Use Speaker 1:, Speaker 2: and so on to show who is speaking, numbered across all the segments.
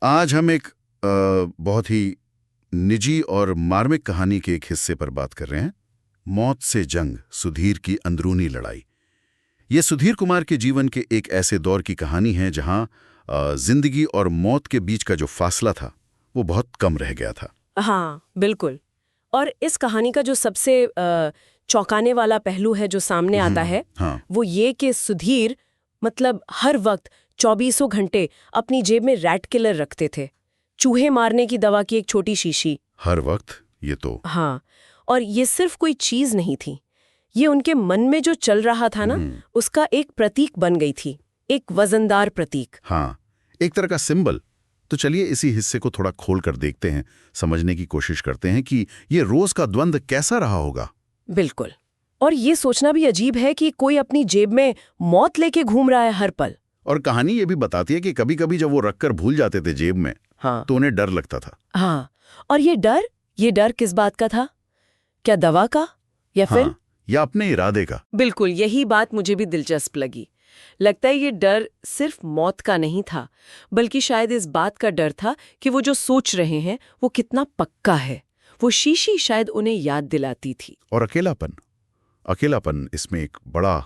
Speaker 1: आज हम एक बहुत ही निजी और मार्मिक कहानी के एक हिस्से पर बात कर रहे हैं। मौत से जंग, सुधीर की अंदरूनी लड़ाई। ये सुधीर कुमार के जीवन के एक ऐसे दौर की कहानी है जहां जिंदगी और मौत के बीच का जो फासला था वो बहुत कम रह गया था।
Speaker 2: हाँ, बिल्कुल। और इस कहानी का जो सबसे चौंकाने वाला पहलू है जो सामने आता है,
Speaker 1: हाँ।
Speaker 2: वो ये कि सुधीर मतलब हर वक्त 24 घंटे अपनी जेब में रैट किलर रखते थे, चूहे मारने की दवा की एक छोटी शीशी।
Speaker 1: हर वक्त ये तो
Speaker 2: हाँ, और ये सिर्फ कोई चीज नहीं थी, ये उनके मन में जो चल रहा था ना, उसका एक प्रतीक बन गई थी, एक वजनदार प्रतीक।
Speaker 1: हाँ, एक तरह का सिंबल। तो चलिए इसी हिस्से को थोड़ा खोल कर देखते हैं, समझने की कोशिश करते हैं कि ये रोज का द्वंद्व कैसा रहा होगा।
Speaker 2: बिल्कुल। और ये सोचना भी अजीब है कि कोई अपनी जेब में मौत लेके घूम रहा है हर पल।
Speaker 1: और कहानी ये भी बताती है कि कभी कभी जब वो रखकर भूल जाते थे जेब में,
Speaker 2: हाँ,
Speaker 1: तो उन्हें डर लगता था।
Speaker 2: हाँ। और ये डर किस बात का था? क्या दवा का, या फिर
Speaker 1: हाँ, या अपने इरादे का।
Speaker 2: बिल्कुल, यही बात मुझे भी दिलचस्प लगी। लगता है ये डर सिर्फ मौत का नहीं था, बल्कि शायद इस बात का डर था कि वो जो सोच रहे हैं वो कितना पक्का है। वो शीशी शायद उन्हें याद दिलाती थी।
Speaker 1: और अकेलापन इसमें एक बड़ा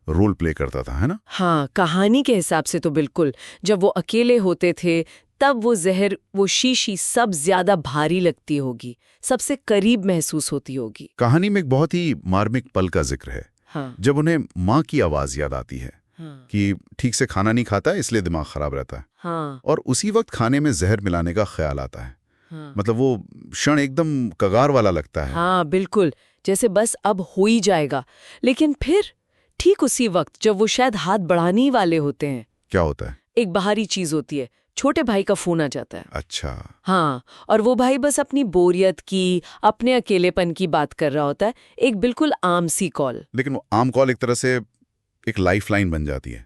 Speaker 1: रोल प्ले करता था, है ना?
Speaker 2: हाँ, कहानी के हिसाब से तो बिल्कुल। जब वो अकेले होते थे तब वो जहर, वो शीशी सब ज्यादा भारी लगती होगी, सबसे करीब महसूस होती होगी।
Speaker 1: कहानी में एक बहुत ही मार्मिक पल का जिक्र है।
Speaker 2: हाँ,
Speaker 1: जब उन्हें माँ की आवाज याद आती है
Speaker 2: हाँ,
Speaker 1: कि ठीक से खाना नहीं खाता है इसलिए दिमाग खराब रहता है।
Speaker 2: हाँ,
Speaker 1: और उसी वक्त खाने में जहर मिलाने का ख्याल आता है।
Speaker 2: हाँ।
Speaker 1: मतलब वो क्षण एकदम कगार वाला लगता है।
Speaker 2: हाँ, बिल्कुल, जैसे बस अब हो ही जाएगा। लेकिन फिर ठीक उसी वक्त जब वो शायद हाथ बढ़ाने ही वाले होते हैं,
Speaker 1: क्या होता है?
Speaker 2: एक बाहरी चीज होती है, छोटे भाई का फोन आ जाता है।
Speaker 1: अच्छा।
Speaker 2: हाँ, और वो भाई बस अपनी बोरियत की, अपने अकेलेपन की बात कर रहा होता है, एक बिल्कुल आम सी कॉल।
Speaker 1: लेकिन वो आम कॉल एक तरह से एक लाइफलाइन बन जाती है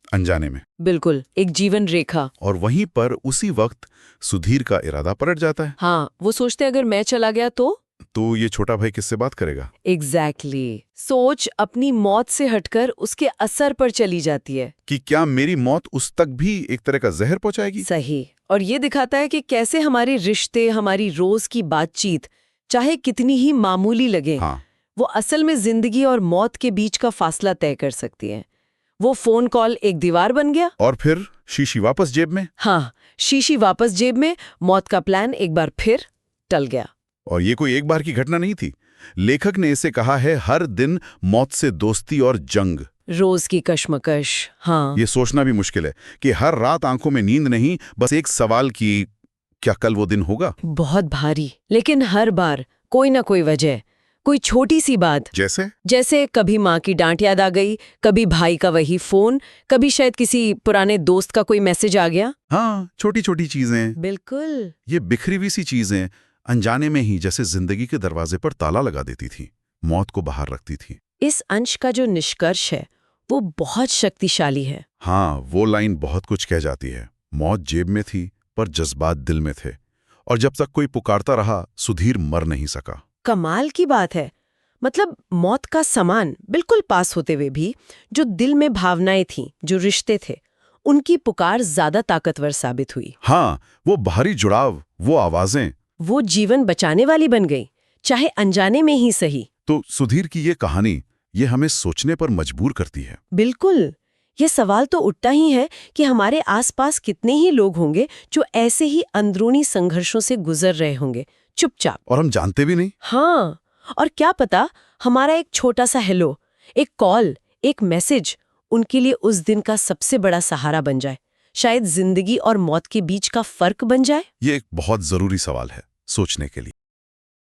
Speaker 1: अनजाने में।
Speaker 2: बिल्कुल, एक जीवन रेखा।
Speaker 1: और वहीं पर उसी वक्त सुधीर का इरादा पलट जाता है।
Speaker 2: हाँ, वो सोचते अगर मैं चला गया
Speaker 1: तो ये छोटा भाई किससे बात करेगा?
Speaker 2: एग्जैक्टली। सोच अपनी मौत से हटकर उसके असर पर चली जाती है।
Speaker 1: कि क्या मेरी मौत उस तक भी एक तरह का जहर पहुंचाएगी?
Speaker 2: सही। और ये दिखाता है कि कैसे हमारे रिश्ते, हमारी रोज की बातचीत, चाहे कितनी ही मामूली लगे,
Speaker 1: हाँ।
Speaker 2: वो असल में जिंदगी और मौत के बीच का फासला तय कर सकती है। वो फोन कॉल एक दीवार बन गया।
Speaker 1: और फिर शीशी वापस जेब में।
Speaker 2: हाँ, शीशी वापस जेब में, मौत का प्लान एक बार फिर टल गया।
Speaker 1: और ये कोई एक बार की घटना नहीं थी। लेखक ने इसे कहा है हर दिन मौत से दोस्ती और जंग।
Speaker 2: रोज की कश्मकश। हाँ,
Speaker 1: ये सोचना भी मुश्किल है कि हर रात आंखों में नींद नहीं, बस एक सवाल कि क्या कल वो दिन होगा?
Speaker 2: बहुत भारी। लेकिन हर बार कोई ना कोई वजह, कोई छोटी सी बात, जैसे कभी माँ की डांट याद आ गई, कभी भाई का वही फोन, कभी शायद किसी पुराने दोस्त का कोई मैसेज आ गया।
Speaker 1: हाँ, छोटी छोटी चीजें।
Speaker 2: बिल्कुल।
Speaker 1: ये बिखरी हुई सी चीजें अनजाने में ही जैसे जिंदगी के दरवाजे पर ताला लगा देती थी, मौत को बाहर रखती थी।
Speaker 2: इस अंश का जो निष्कर्ष है वो बहुत शक्तिशाली है।
Speaker 1: हाँ, वो लाइन बहुत कुछ कह जाती है। मौत जेब में थी पर जज्बात दिल में थे, और जब तक कोई पुकारता रहा सुधीर मर नहीं सका।
Speaker 2: कमाल की बात है। मतलब मौत का सामान बिल्कुल पास होते हुए भी जो दिल में भावनाएं थीं, जो रिश्ते थे, उनकी पुकार ज्यादा ताकतवर साबित हुई।
Speaker 1: हाँ, वो बाहरी जुड़ाव, वो आवाजें,
Speaker 2: वो जीवन बचाने वाली बन गई, चाहे अनजाने में ही सही।
Speaker 1: तो सुधीर की ये कहानी ये हमें सोचने पर मजबूर करती है।
Speaker 2: बिल्कुल। ये सवाल तो उठता ही है कि हमारे आसपास कितने ही लोग होंगे जो ऐसे ही अंदरूनी संघर्षों से गुजर रहे होंगे, चुपचाप।
Speaker 1: और हम जानते भी नहीं।
Speaker 2: हाँ, और क्या पता हमारा एक छोटा सा हेलो, एक कॉल, एक मैसेज उनके लिए उस दिन का सबसे बड़ा सहारा बन जाए, शायद जिंदगी और मौत के बीच का फर्क बन जाए।
Speaker 1: ये एक बहुत जरूरी सवाल है सोचने के लिए।